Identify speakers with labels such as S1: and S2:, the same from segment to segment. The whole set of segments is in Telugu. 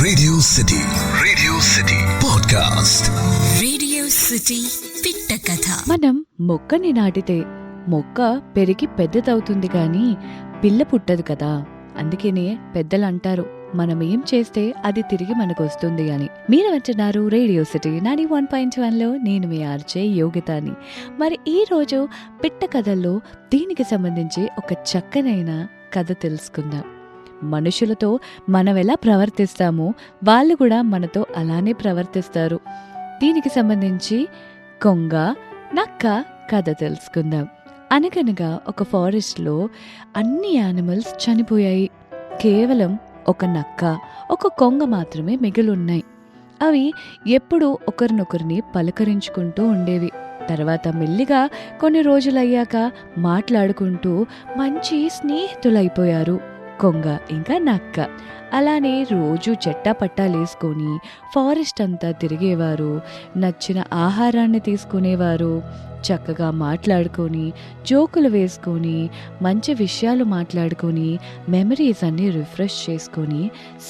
S1: Radio City podcast.
S2: Radio city పిట్ట కథ.
S3: మనం మొక్కని నాటితే మొక్క పెరిగి పెద్దదవుతుంది కానీ పిల్ల పుట్టదు కదా. అందుకనే పెద్దలు అంటారు, మనం ఏం చేస్తే అది తిరిగి మనకు వస్తుంది అని. మీరు వింటున్నారు రేడియో సిటీ 91.1లో. నేను మీ ఆర్జే యోగితాని. మరి ఈ రోజు పిట్ట కథల్లో దీనికి సంబంధించి ఒక చక్కనైన కథ తెలుసుకుందాం. మనుషులతో మనం ఎలా ప్రవర్తిస్తామో వాళ్ళు కూడా మనతో అలానే ప్రవర్తిస్తారు. దీనికి సంబంధించి కొంగ నక్క కథ తెలుసుకుందాం. అనగనగా ఒక ఫారెస్ట్లో అన్ని యానిమల్స్ చనిపోయాయి. కేవలం ఒక నక్క, ఒక కొంగ మాత్రమే మిగిలున్నాయి. అవి ఎప్పుడూ ఒకరినొకరిని పలకరించుకుంటూ ఉండేవి. తర్వాత మెల్లిగా కొన్ని రోజులయ్యాక మాట్లాడుకుంటూ మంచి స్నేహితులైపోయారు కొంగ ఇంకా నక్క. అలానే రోజు చెట్టాపట్టాలేసుకొని ఫారెస్ట్ అంతా తిరిగేవారు. నచ్చిన ఆహారాన్ని తీసుకునేవారు. చక్కగా మాట్లాడుకొని జోకులు వేసుకొని మంచి విషయాలు మాట్లాడుకొని మెమరీస్ అన్ని రిఫ్రెష్ చేసుకొని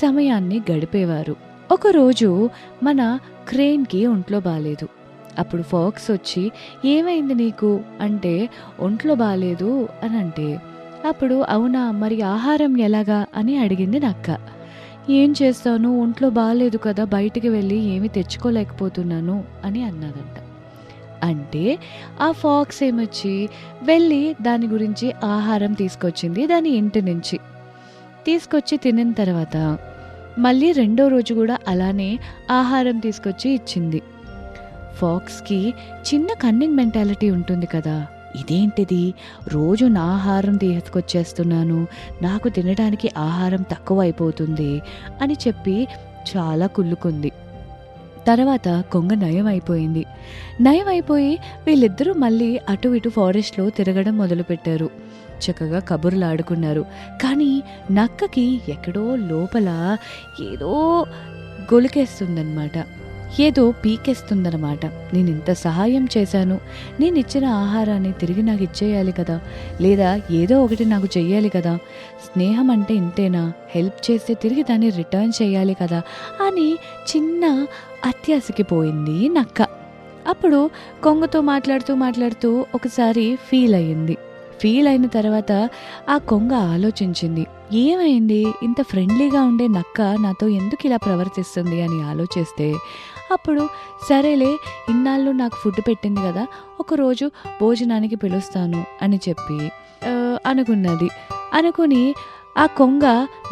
S3: సమయాన్ని గడిపేవారు. ఒకరోజు మన క్రేన్కి ఒంట్లో బాలేదు. అప్పుడు ఫాక్స్ వచ్చి, ఏమైంది నీకు అంటే, ఒంట్లో బాలేదు అని అంటే, అప్పుడు అవునా, మరి ఆహారం ఎలాగా అని అడిగింది నక్క. ఏం చేస్తాను, ఒంట్లో బాగాలేదు కదా, బయటికి వెళ్ళి ఏమీ తెచ్చుకోలేకపోతున్నాను అని అన్నదంట. అంటే ఆ ఫాక్స్ ఏమొచ్చి వెళ్ళి దాని గురించి ఆహారం తీసుకొచ్చింది దాని ఇంటి నుంచి. తీసుకొచ్చి తినిన తర్వాత మళ్ళీ రెండో రోజు కూడా అలానే ఆహారం తీసుకొచ్చి ఇచ్చింది. ఫాక్స్కి చిన్న కన్నింగ్ మెంటాలిటీ ఉంటుంది కదా, ఇదేంటిది, రోజు నా ఆహారం తీసుకొచ్చేస్తున్నాను, నాకు తినడానికి ఆహారం తక్కువ అయిపోతుంది అని చెప్పి చాలా కుళ్ళుకుంది. తర్వాత కొంగ నయం అయిపోయి వీళ్ళిద్దరూ మళ్ళీ అటు ఇటు ఫారెస్ట్లో తిరగడం మొదలుపెట్టారు. చక్కగా కబుర్లు ఆడుకున్నారు. కానీ నక్కకి ఎక్కడో లోపల ఏదో గొలికేస్తుందన్నమాట, ఏదో పీకేస్తుందన్నమాట. నేను ఇంత సహాయం చేశాను, నేను ఇచ్చిన ఆహారాన్ని తిరిగి నాకు ఇచ్చేయాలి కదా, లేదా ఏదో ఒకటి నాకు చెయ్యాలి కదా, స్నేహం అంటే ఇంతేనా, హెల్ప్ చేస్తే తిరిగి దాన్ని రిటర్న్ చేయాలి కదా అని చిన్న అత్యాశకి పోయింది నక్క. అప్పుడు కొంగతో మాట్లాడుతూ ఒకసారి ఫీల్ అయిన తర్వాత ఆ కొంగ ఆలోచించింది, ఏమైంది, ఇంత ఫ్రెండ్లీగా ఉండే నక్క నాతో ఎందుకు ఇలా ప్రవర్తిస్తుంది అని ఆలోచిస్తే, అప్పుడు సరేలే, ఇన్నాళ్ళు నాకు ఫుడ్ పెట్టింది కదా, ఒకరోజు భోజనానికి పిలుస్తాను అని చెప్పి అనుకుని ఆ కొంగ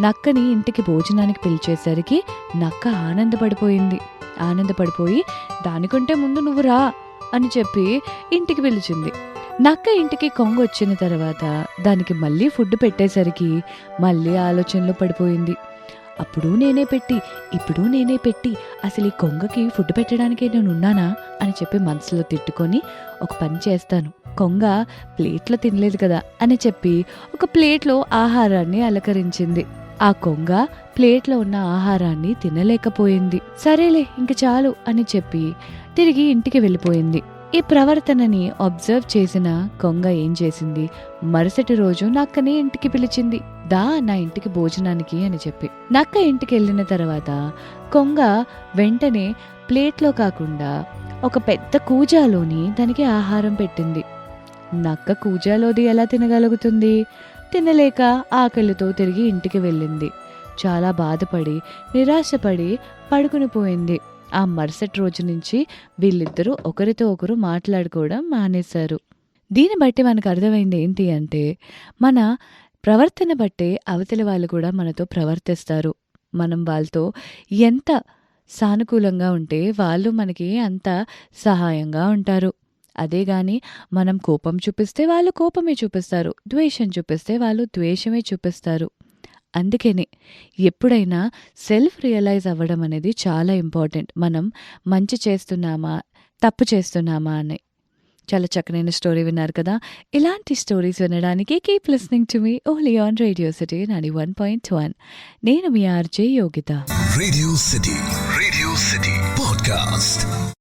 S3: నక్కని ఇంటికి భోజనానికి పిలిచేసరికి నక్క ఆనందపడిపోయి దానికంటే ముందు నువ్వు రా అని చెప్పి ఇంటికి పిలిచింది. నక్క ఇంటికి కొంగ వచ్చిన తర్వాత దానికి మళ్ళీ ఫుడ్ పెట్టేసరికి మళ్ళీ ఆలోచనలో పడిపోయింది. అప్పుడు నేనే పెట్టి అసలు ఈ కొంగకి ఫుడ్ పెట్టడానికే నేను ఉన్నానా అని చెప్పి మనసులో తిట్టుకొని, ఒక పని చేస్తాను, కొంగ ప్లేట్లో తినలేదు కదా అని చెప్పి ఒక ప్లేట్లో ఆహారాన్ని అలంకరించింది. ఆ కొంగ ప్లేట్లో ఉన్న ఆహారాన్ని తినలేకపోయింది. సరేలే ఇంక చాలు అని చెప్పి తిరిగి ఇంటికి వెళ్ళిపోయింది. ఈ ప్రవర్తనని అబ్జర్వ్ చేసిన కొంగ ఏం చేసింది, మరుసటి రోజు నక్కని ఇంటికి పిలిచింది. దా నా ఇంటికి భోజనానికి అని చెప్పి. నక్క ఇంటికి వెళ్ళిన తర్వాత కొంగ వెంటనే ప్లేట్లో కాకుండా ఒక పెద్ద కూజాలోని దానికి ఆహారం పెట్టింది. నక్క కూజాలోది ఎలా తినగలుగుతుంది? తినలేక ఆకలితో తిరిగి ఇంటికి వెళ్ళింది. చాలా బాధపడి నిరాశపడి పడుకుని పోయింది. ఆ మరుసటి రోజు నుంచి వీళ్ళిద్దరూ ఒకరితో ఒకరు మాట్లాడుకోవడం మానేశారు. దీన్ని బట్టి మనకు అర్థమైంది ఏంటి అంటే, మన ప్రవర్తన బట్టే అవతలి వాళ్ళు కూడా మనతో ప్రవర్తిస్తారు. మనం వాళ్ళతో ఎంత సానుకూలంగా ఉంటే వాళ్ళు మనకి అంత సహాయంగా ఉంటారు. అదే గాని మనం కోపం చూపిస్తే వాళ్ళు కోపమే చూపిస్తారు, ద్వేషం చూపిస్తే వాళ్ళు ద్వేషమే చూపిస్తారు. అందుకనే ఎప్పుడైనా సెల్ఫ్ రియలైజ్ అవ్వడం అనేది చాలా ఇంపార్టెంట్. మనం మంచి చేస్తున్నామా తప్పు చేస్తున్నామా అని. చాలా చక్కనైన స్టోరీ విన్నారు కదా. ఇలాంటి స్టోరీస్ వినడానికి keep listening to me only on Radio City 91.1. నేను మీ RJ Yogita.
S1: Radio City podcast.